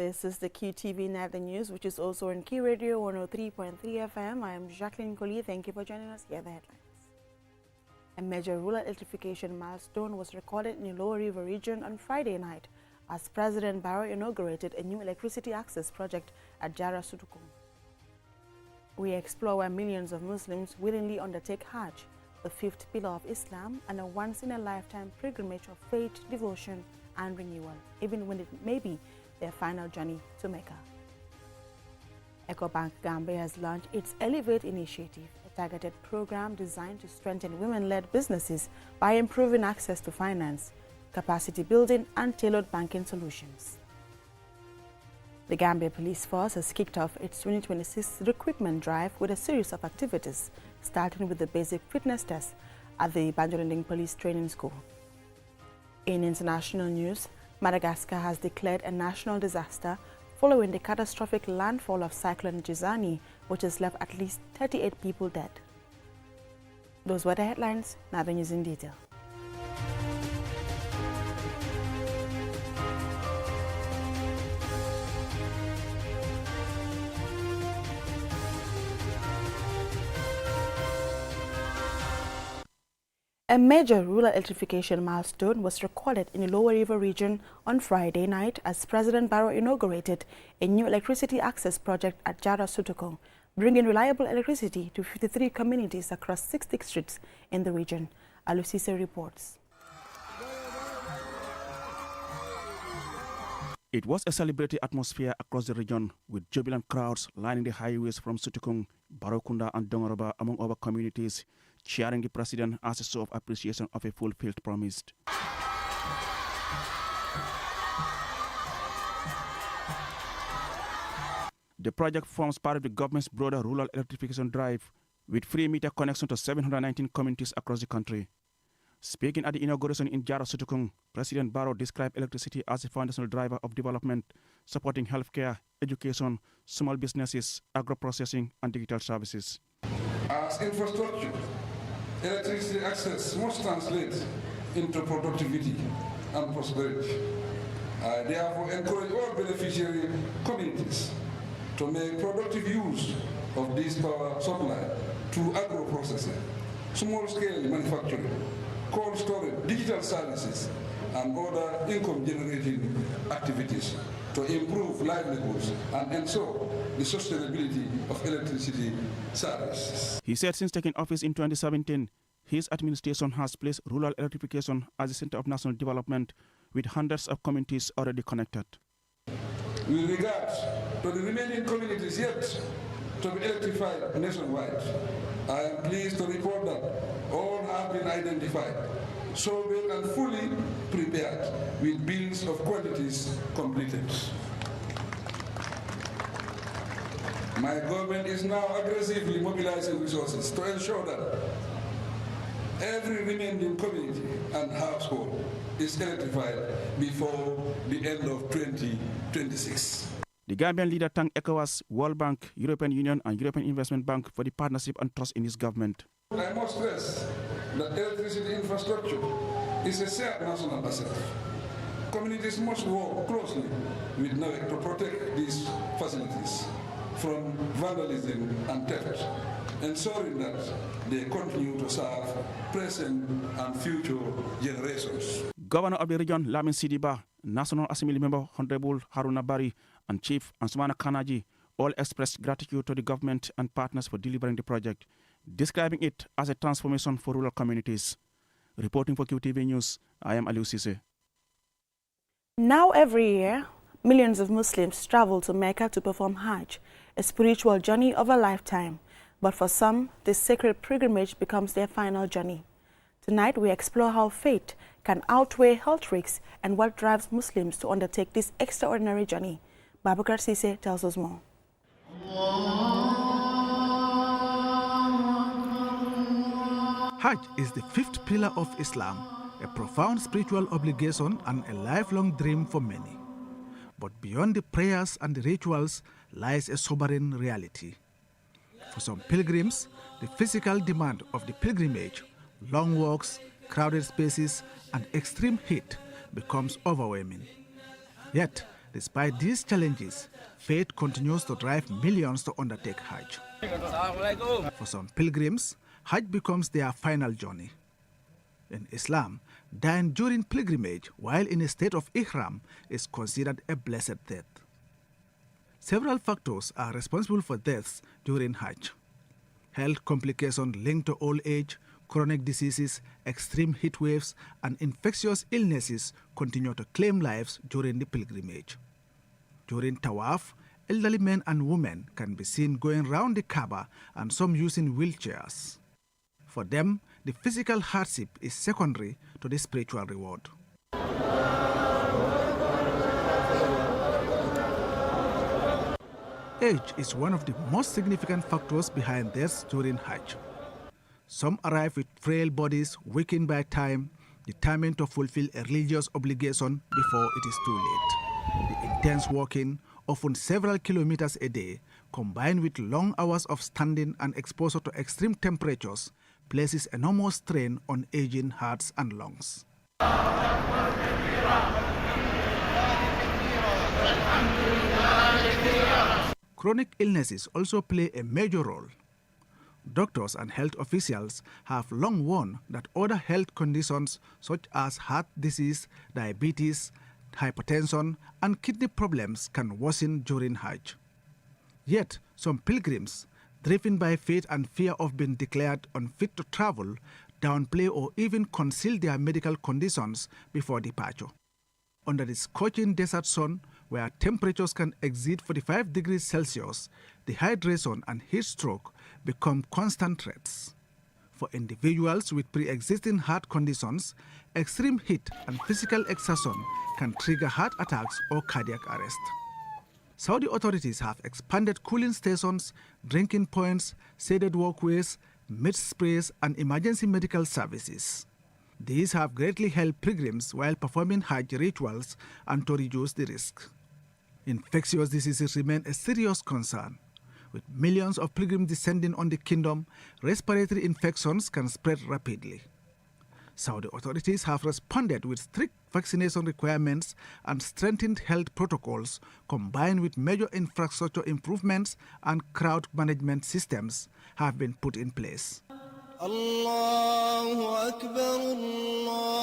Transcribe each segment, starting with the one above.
This is the QTV Night News, which is also on Key Radio 103.3 FM. I am Jacqueline Collie. Thank you for joining us. Here are the headlines. A major rural electrification milestone was recorded in the Lower River region on Friday night as President Barrow inaugurated a new electricity access project at Jara Sutukung. We explore why millions of Muslims willingly undertake Hajj, the fifth pillar of Islam and a once-in-a-lifetime pilgrimage of faith, devotion and renewal, even when it may be their final journey to Mecca. EcoBank Gambia has launched its Elevate initiative, a targeted program designed to strengthen women-led businesses by improving access to finance, capacity building and tailored banking solutions. The Gambia Police Force has kicked off its 2026 recruitment drive with a series of activities, starting with the basic fitness test at the Banjolinding Police Training School. In international news, Madagascar has declared a national disaster following the catastrophic landfall of Cyclone Jizani, which has left at least 38 people dead. Those were the headlines. Now the news in detail. A major rural electrification milestone was recorded in the Lower River region on Friday night as President Barrow inaugurated a new electricity access project at Jara Sutukung, bringing reliable electricity to 53 communities across 6 districts in the region. Alusise reports. It was a celebratory atmosphere across the region, with jubilant crowds lining the highways from Sutukung, Barokunda and Dongoroba, among other communities, cheering the president as a show of appreciation of a fulfilled promise. The project forms part of the government's broader rural electrification drive, with free meter connection to 719 communities across the country. Speaking at the inauguration in Jara Sutukung, President Barrow described electricity as a foundational driver of development, supporting healthcare, education, small businesses, agro-processing and digital services. As infrastructure, electricity access must translate into productivity and prosperity. I therefore encourage all beneficiary communities to make productive use of this power supply through agro-processing, small-scale manufacturing, cold storage, digital services, and other income-generating activities to improve livelihoods and ensure the sustainability of electricity services. He said since taking office in 2017, his administration has placed rural electrification as a center of national development, with hundreds of communities already connected. With regard to the remaining communities yet to be electrified nationwide, I am pleased to report that all have been identified, sober and fully prepared, with bills of quantities completed. My government is now aggressively mobilizing resources to ensure that every remaining community and household is electrified before the end of 2026. The Gambian leader thanked ECOWAS, World Bank, European Union and European Investment Bank for the partnership and trust in his government. I must stress that electricity infrastructure is a shared national asset. Communities must work closely with NAWEC to protect these facilities from vandalism and theft, ensuring that they continue to serve present and future generations. Governor of the region, Lamin Sidiba, National Assembly member Honorable Haruna Bari, and Chief Ansumana Kanaji all expressed gratitude to the government and partners for delivering the project, describing it as a transformation for rural communities. Reporting for QTV News, I am Aliou Cisse. Now every year, millions of Muslims travel to Mecca to perform Hajj, a spiritual journey of a lifetime. But for some, this sacred pilgrimage becomes their final journey. Tonight, we explore how faith can outweigh health risks and what drives Muslims to undertake this extraordinary journey. Babakar Sise tells us more. Hajj is the fifth pillar of Islam, a profound spiritual obligation and a lifelong dream for many. But beyond the prayers and the rituals lies a sobering reality. For some pilgrims, the physical demand of the pilgrimage, long walks, crowded spaces, and extreme heat becomes overwhelming. Yet, Despite these challenges, faith continues to drive millions to undertake Hajj. For some pilgrims, Hajj becomes their final journey. In Islam, dying during pilgrimage while in a state of ihram is considered a blessed death. Several factors are responsible for deaths during Hajj. Health complications linked to old age, chronic diseases, extreme heat waves, and infectious illnesses continue to claim lives during the pilgrimage. During Tawaf, elderly men and women can be seen going round the Kaaba and some using wheelchairs. For them, the physical hardship is secondary to the spiritual reward. Age is one of the most significant factors behind deaths during Hajj. Some arrive with frail bodies, weakened by time, determined to fulfill a religious obligation before it is too late. The intense walking, often several kilometers a day, combined with long hours of standing and exposure to extreme temperatures, places enormous strain on aging hearts and lungs. Chronic illnesses also play a major role. Doctors and health officials have long warned that other health conditions such as heart disease, diabetes, hypertension, and kidney problems can worsen during Hajj. Yet, some pilgrims, driven by faith and fear of being declared unfit to travel, downplay or even conceal their medical conditions before departure. Under the scorching desert sun, where temperatures can exceed 45 degrees Celsius, dehydration and heat stroke become constant threats. For individuals with pre-existing heart conditions, extreme heat and physical exertion can trigger heart attacks or cardiac arrest. Saudi authorities have expanded cooling stations, drinking points, shaded walkways, mist sprays, and emergency medical services. These have greatly helped pilgrims while performing Hajj rituals and to reduce the risk. Infectious diseases remain a serious concern. With millions of pilgrims descending on the kingdom, respiratory infections can spread rapidly. Saudi authorities have responded with strict vaccination requirements and strengthened health protocols combined with major infrastructure improvements and crowd management systems have been put in place. Allahu Akbar, Allahu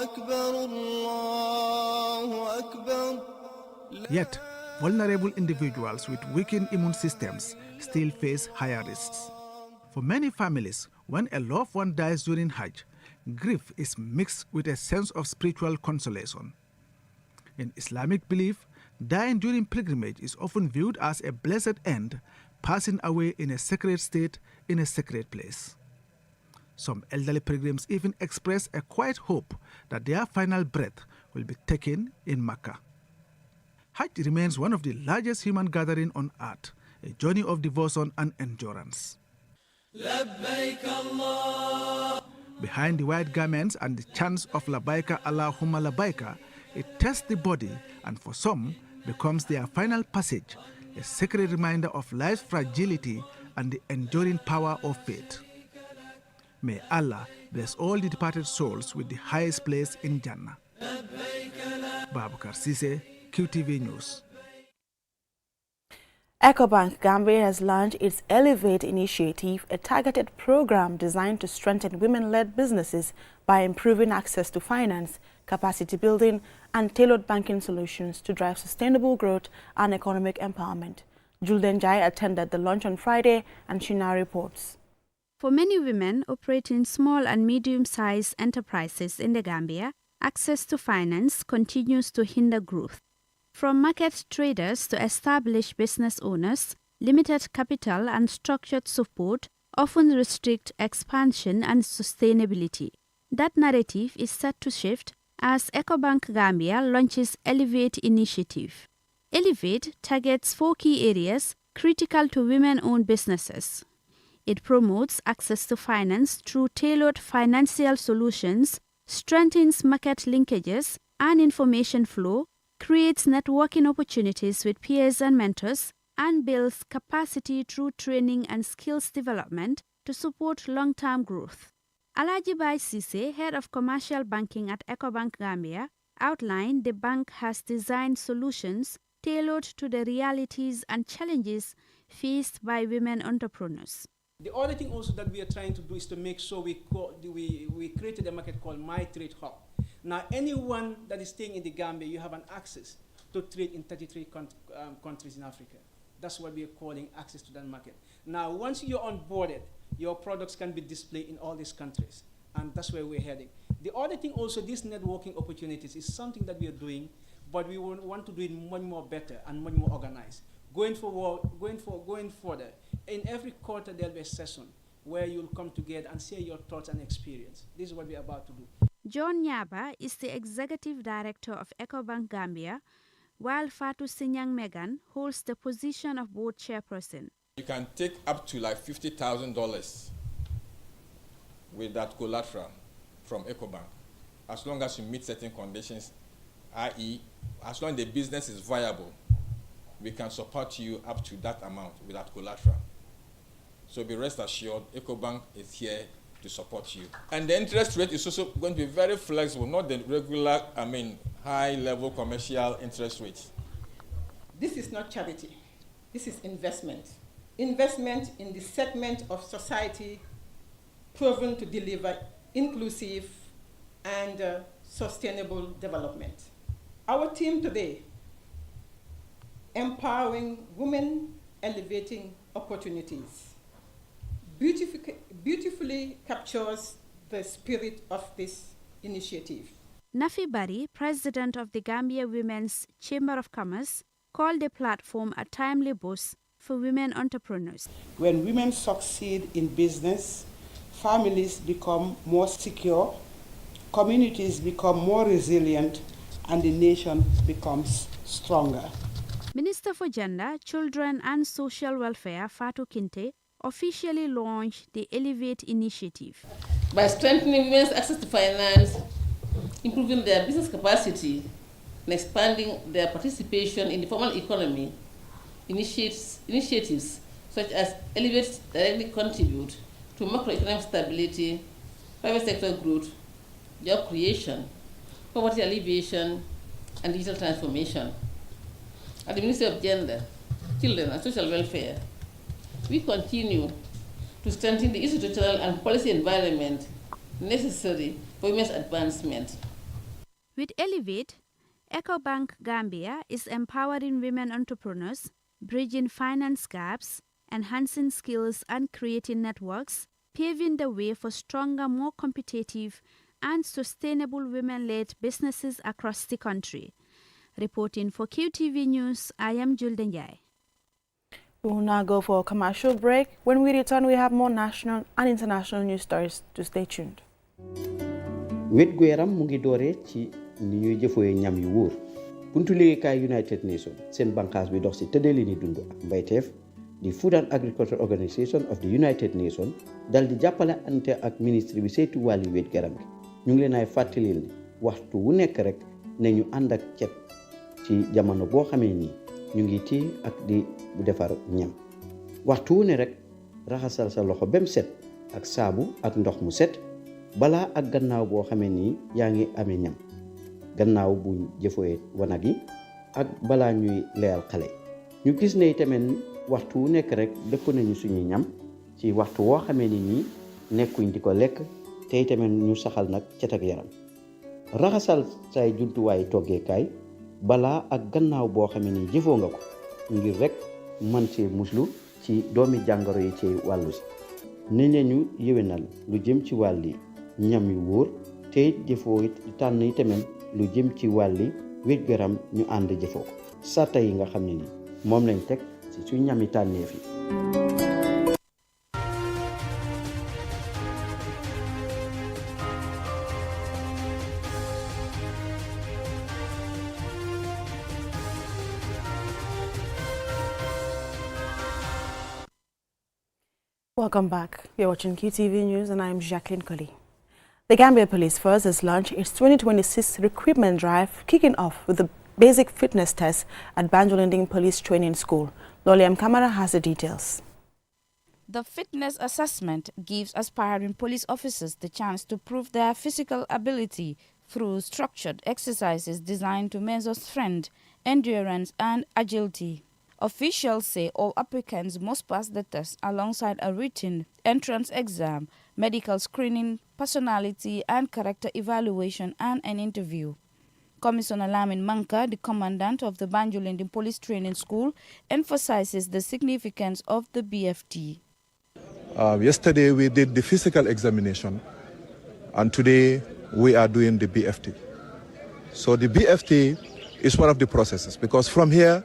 Akbar, Allahu Akbar. Yet, vulnerable individuals with weakened immune systems still face higher risks. For many families, when a loved one dies during Hajj, grief is mixed with a sense of spiritual consolation. In Islamic belief, dying during pilgrimage is often viewed as a blessed end, passing away in a sacred state in a sacred place. Some elderly pilgrims even express a quiet hope that their final breath will be taken in Mecca. Hajj remains one of the largest human gatherings on earth, a journey of devotion and endurance. Behind the white garments and the chants of Labbaika Allahumma Labbaika, it tests the body and for some becomes their final passage, a sacred reminder of life's fragility and the enduring power of faith. May Allah bless all the departed souls with the highest place in Jannah. Babakar Sise, QTV News. EcoBank Gambia has launched its Elevate initiative, a targeted program designed to strengthen women-led businesses by improving access to finance, capacity building, and tailored banking solutions to drive sustainable growth and economic empowerment. Julden Jai attended the launch on Friday, and she now reports. For many women operating small and medium-sized enterprises in the Gambia, access to finance continues to hinder growth. From market traders to established business owners, limited capital and structured support often restrict expansion and sustainability. That narrative is set to shift as EcoBank Gambia launches Elevate initiative. Elevate targets 4 key areas critical to women-owned businesses. It promotes access to finance through tailored financial solutions, strengthens market linkages and information flow, creates networking opportunities with peers and mentors, and builds capacity through training and skills development to support long-term growth. Alaji Bai Sise, Head of Commercial Banking at EcoBank Gambia, outlined the bank has designed solutions tailored to the realities and challenges faced by women entrepreneurs. The other thing also that we are trying to do is to make sure we created a market called My Trade Hub. Now, anyone that is staying in the Gambia, you have an access to trade in 33 countries in Africa. That's what we are calling access to that market. Now, once you're onboarded, your products can be displayed in all these countries, and that's where we're heading. The other thing also, these networking opportunities is something that we are doing, but we want to do it much more better and much more organized. Going further, in every quarter there'll be a session where you'll come together and share your thoughts and experience. This is what we're about to do. John Nyaba is the Executive Director of EcoBank Gambia, while Fatou Sinyang Megan holds the position of board chairperson. You can take up to like $50,000 with that collateral from EcoBank, as long as you meet certain conditions, i.e., as long as the business is viable, we can support you up to that amount with that collateral. So be rest assured, EcoBank is here to support you. And the interest rate is also going to be very flexible, not the regular, high-level commercial interest rates. This is not charity. This is investment. Investment in the segment of society proven to deliver inclusive and sustainable development. Our theme today, empowering women, elevating opportunities, beautifully captures the spirit of this initiative. Nafi Bari, president of the Gambia Women's Chamber of Commerce, called the platform a timely boost for women entrepreneurs. When women succeed in business, families become more secure, communities become more resilient, and the nation becomes stronger. Minister for Gender, Children and Social Welfare, Fatou Kinte, officially launched the Elevate initiative. By strengthening women's access to finance, improving their business capacity, and expanding their participation in the formal economy, initiatives such as Elevate directly contribute to macroeconomic stability, private sector growth, job creation, poverty alleviation, and digital transformation. At the Ministry of Gender, Children and Social Welfare, we continue to strengthen the institutional and policy environment necessary for women's advancement. With Elevate, EcoBank Gambia is empowering women entrepreneurs, bridging finance gaps, enhancing skills and creating networks, paving the way for stronger, more competitive and sustainable women-led businesses across the country. Reporting for QTV News, I am Julden Jai. We will now go for a commercial break. When we return, we have more national and international news stories, to stay tuned. wet gu yaram mu ngi dooree ci ni ñuy jëfooyee ñam yu wóor buntu liggéeykaay United Nations seen banqaas bi dox ci tëddali ni dund ak mbayteef di Food and Agriculture Organization of the United Nations dal di jàppale ante ak ministre bi saytu wàlli wet garam gi ñu ngi leen ay fàttali ne waxtu wu nekk rek ne ñu ànd ak cet ci jamono boo xamee ni ñu ngi téye ak di bu defar ñam waxtu wu ne rek raxasal sa loxo bem set ak saabu ak ndox mu set balaa ak gannaaw boo xamee ni yaa ngi amee ñam gannaaw bu jëfooyee wanag yi ak balaa ñuy leyal xale ñu gis ne itamit waxtu wu nekk rek dëpp nañu suñuy ñam ci waxtu woo xamee ni nii nekkuñ di ko lekk te itamit ñu saxal nag cet ak yaram raxasal say jumtuwaay toggeekaay balaa ak gannaaw boo xamee ni jëfoo nga ko ngir rek man ci muslu ci doomi jàngoro yi ci wàllu si ne ñu yéwénal lu jëm ci wàlli ñam yu wóor te jëfoo it tànn itamit lu jëm ci wàlli wér-gu-yaram ñu ànd jëfoo ko sarta yi nga xam ne ni moom lañ teg ci suñ ñami tànneef yi. Welcome back. You're watching QTV News and I'm Jacqueline Colley. The Gambia Police Force has launched its 2026 recruitment drive, kicking off with the basic fitness test at Banjulinding Police Training School. Loliam Kamara has the details. The fitness assessment gives aspiring police officers the chance to prove their physical ability through structured exercises designed to measure strength, endurance, and agility. Officials say all applicants must pass the test alongside a written entrance exam, medical screening, personality and character evaluation, and an interview. Commissioner Lamin Manka, the commandant of the Banjulindi Police Training School, emphasizes the significance of the BFT. Yesterday we did the physical examination, and today we are doing the BFT. So the BFT is one of the processes, because from here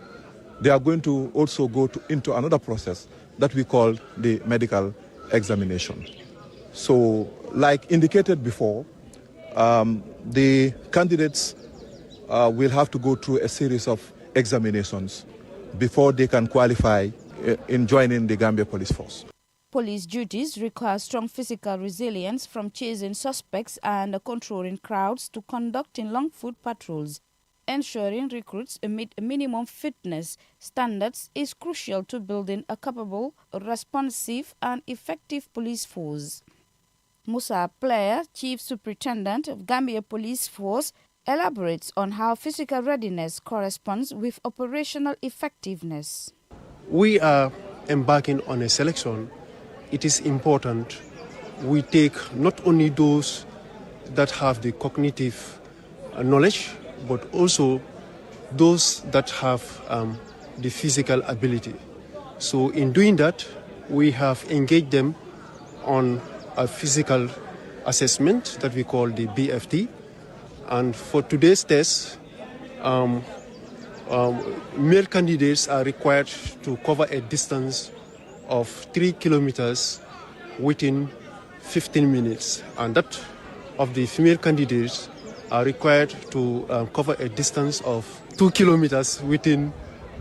they are going to also go into another process that we call the medical examination. So like indicated before, the candidates will have to go through a series of examinations before they can qualify in joining the Gambia Police Force. Police duties require strong physical resilience, from chasing suspects and controlling crowds to conducting long-foot patrols. Ensuring recruits meet minimum fitness standards is crucial to building a capable, responsive, and effective police force. Musa Player, Chief Superintendent of Gambia Police Force, elaborates on how physical readiness corresponds with operational effectiveness. We are embarking on a selection. It is important we take not only those that have the cognitive knowledge, but also those that have the physical ability. So in doing that, we have engaged them on a physical assessment that we call the BFT. And for today's test, male candidates are required to cover a distance of 3 kilometers within 15 minutes. And that of the female candidates are required to cover a distance of 2 kilometers within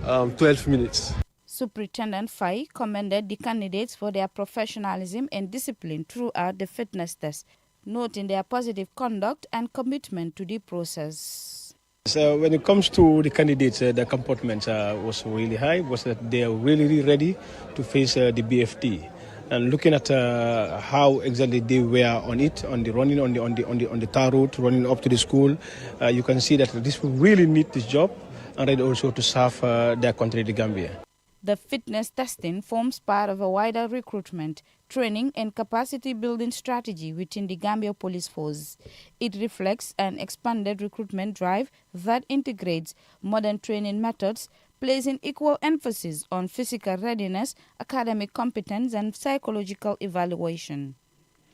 12 minutes. Superintendent Fai commended the candidates for their professionalism and discipline throughout the fitness test, noting their positive conduct and commitment to the process. So when it comes to the candidates, the comportment was really high, was that they are really ready to face the BFT. And looking at how exactly they were on it, on the running on the tar road, running up to the school, you can see that these people really need this job and ready also to serve their country, the Gambia. The fitness testing forms part of a wider recruitment, training and capacity building strategy within the Gambia Police Force. It reflects an expanded recruitment drive that integrates modern training methods, placing equal emphasis on physical readiness, academic competence, and psychological evaluation.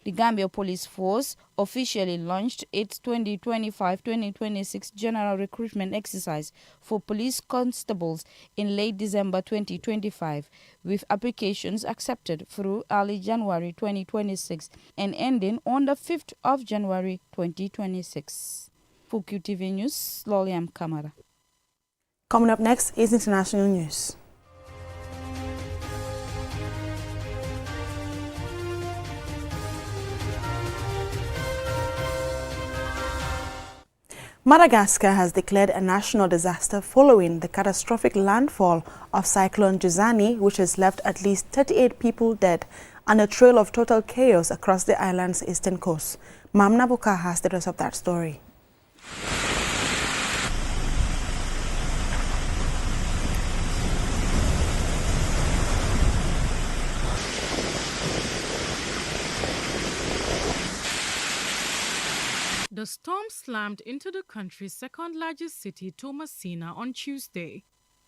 The Gambia Police Force officially launched its 2025-2026 general recruitment exercise for police constables in late December 2025, with applications accepted through early January 2026 and ending on the 5th of January 2026. For QTV News, Loliam Kamara. Coming up next is international news. Madagascar has declared a national disaster following the catastrophic landfall of Cyclone Juzani, which has left at least 38 people dead and a trail of total chaos across the island's eastern coast. Mam Nabuka has the rest of that story. The storm slammed into the country's second-largest city, Tomasina, on Tuesday,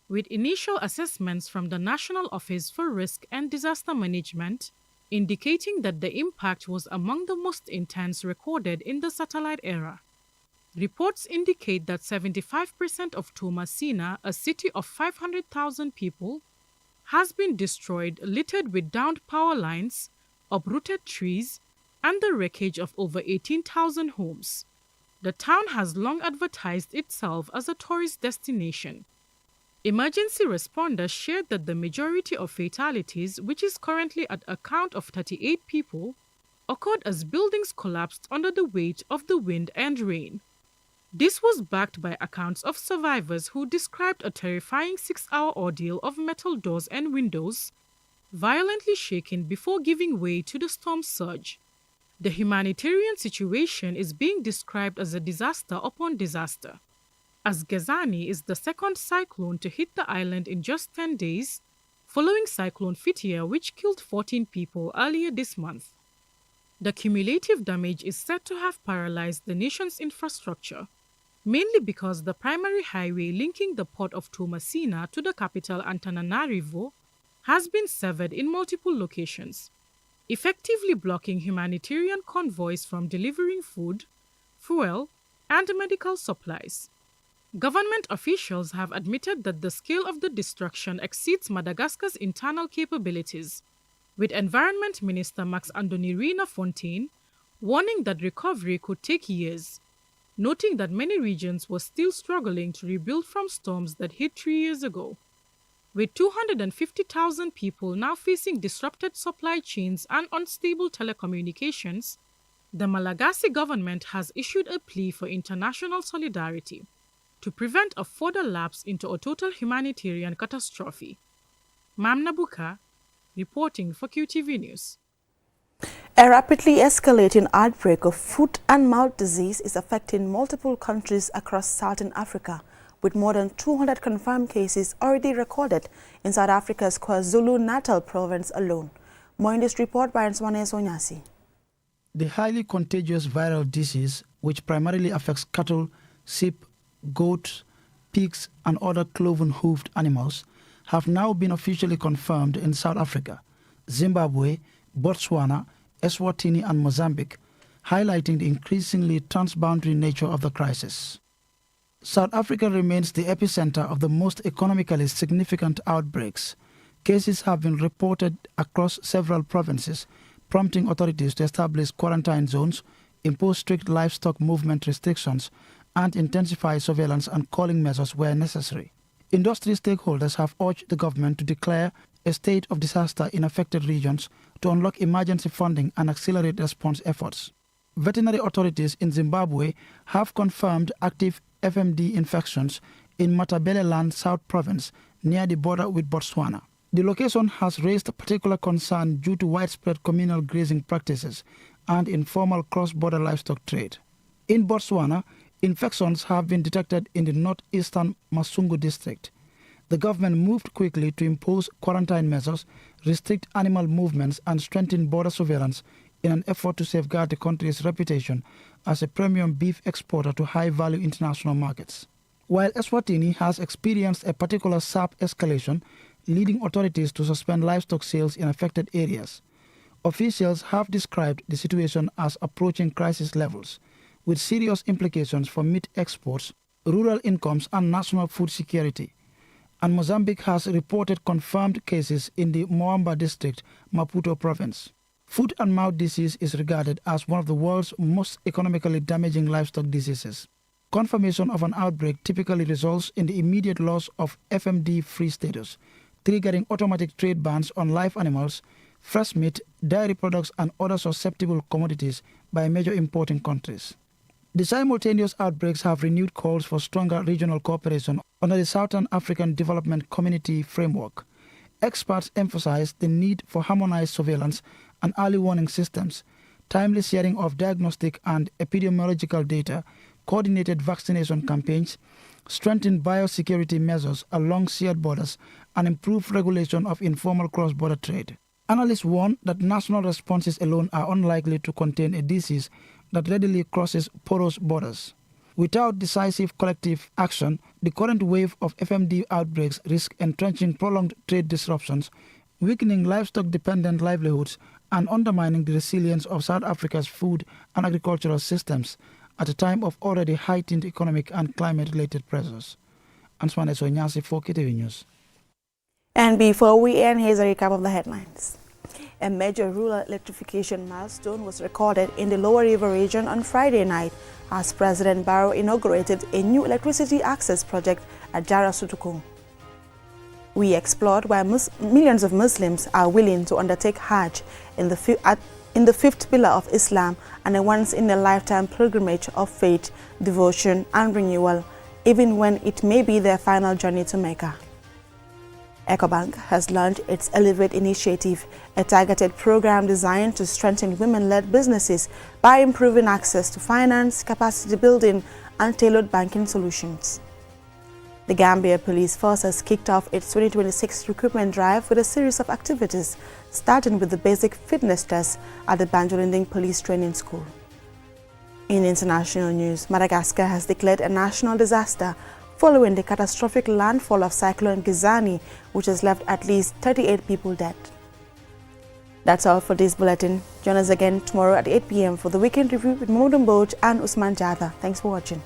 with initial assessments from the National Office for Risk and Disaster Management indicating that the impact was among the most intense recorded in the satellite era. Reports indicate that 75% of Tomasina, a city of 500,000 people, has been destroyed, littered with downed power lines, uprooted trees, and the wreckage of over 18,000 homes. The town has long advertised itself as a tourist destination. Emergency responders shared that the majority of fatalities, which is currently at a count of 38 people, occurred as buildings collapsed under the weight of the wind and rain. This was backed by accounts of survivors who described a terrifying 6-hour ordeal of metal doors and windows violently shaken before giving way to the storm surge. The humanitarian situation is being described as a disaster upon disaster, as Gazani is the second cyclone to hit the island in just 10 days, following Cyclone Fitia, which killed 14 people earlier this month. The cumulative damage is said to have paralyzed the nation's infrastructure, mainly because the primary highway linking the port of Tomasina to the capital Antananarivo has been severed in multiple locations, effectively blocking humanitarian convoys from delivering food, fuel, and medical supplies. Government officials have admitted that the scale of the destruction exceeds Madagascar's internal capabilities, with Environment Minister Max Andonirina Fontaine warning that recovery could take years, noting that many regions were still struggling to rebuild from storms that hit 3 years ago. With 250,000 people now facing disrupted supply chains and unstable telecommunications, the Malagasy government has issued a plea for international solidarity to prevent a further lapse into a total humanitarian catastrophe. Mam Nabuka, reporting for QTV News. A rapidly escalating outbreak of foot and mouth disease is affecting multiple countries across Southern Africa, with more than 200 confirmed cases already recorded in South Africa's KwaZulu-Natal province alone. More in this report by Nswane Sonyasi. The highly contagious viral disease, which primarily affects cattle, sheep, goats, pigs, and other cloven-hoofed animals, have now been officially confirmed in South Africa, Zimbabwe, Botswana, Eswatini, and Mozambique, highlighting the increasingly transboundary nature of the crisis. South Africa remains the epicenter of the most economically significant outbreaks. Cases have been reported across several provinces, prompting authorities to establish quarantine zones, impose strict livestock movement restrictions, and intensify surveillance and culling measures where necessary. Industry stakeholders have urged the government to declare a state of disaster in affected regions to unlock emergency funding and accelerate response efforts. Veterinary authorities in Zimbabwe have confirmed active FMD infections in Matabeleland South Province near the border with Botswana. The location has raised particular concern due to widespread communal grazing practices and informal cross-border livestock trade. In Botswana, infections have been detected in the northeastern Masungu district. The government moved quickly to impose quarantine measures, restrict animal movements, and strengthen border surveillance in an effort to safeguard the country's reputation as a premium beef exporter to high-value international markets. While Eswatini has experienced a particular sharp escalation, leading authorities to suspend livestock sales in affected areas. Officials have described the situation as approaching crisis levels, with serious implications for meat exports, rural incomes, and national food security. And Mozambique has reported confirmed cases in the Moamba district, Maputo province. Foot and mouth disease is regarded as one of the world's most economically damaging livestock diseases. Confirmation of an outbreak typically results in the immediate loss of FMD-free status, triggering automatic trade bans on live animals, fresh meat, dairy products, and other susceptible commodities by major importing countries. The simultaneous outbreaks have renewed calls for stronger regional cooperation under the Southern African Development Community framework. Experts emphasize the need for harmonized surveillance and early warning systems, timely sharing of diagnostic and epidemiological data, coordinated vaccination campaigns, strengthened biosecurity measures along shared borders, and improved regulation of informal cross-border trade. Analysts warn that national responses alone are unlikely to contain a disease that readily crosses porous borders. Without decisive collective action, the current wave of FMD outbreaks risk entrenching prolonged trade disruptions, weakening livestock-dependent livelihoods, and undermining the resilience of South Africa's food and agricultural systems at a time of already heightened economic and climate-related pressures. Answane Sonyasi for KTV News. And before we end, here's a recap of the headlines. A major rural electrification milestone was recorded in the Lower River region on Friday night as President Barrow inaugurated a new electricity access project at Jara Sutukung. We explored why millions of Muslims are willing to undertake Hajj in the fifth pillar of Islam and a once-in-a-lifetime pilgrimage of faith, devotion, and renewal, even when it may be their final journey to Mecca. EcoBank has launched its Elevate initiative, a targeted program designed to strengthen women-led businesses by improving access to finance, capacity building, and tailored banking solutions. The Gambia Police Force has kicked off its 2026 recruitment drive with a series of activities, starting with the basic fitness test at the Banjulinding Police Training School. In international news, Madagascar has declared a national disaster following the catastrophic landfall of Cyclone Gizani, which has left at least 38 people dead. That's all for this bulletin. Join us again tomorrow at 8 p.m. for the Weekend Review with Modern Boat and Usman Jada. Thanks for watching.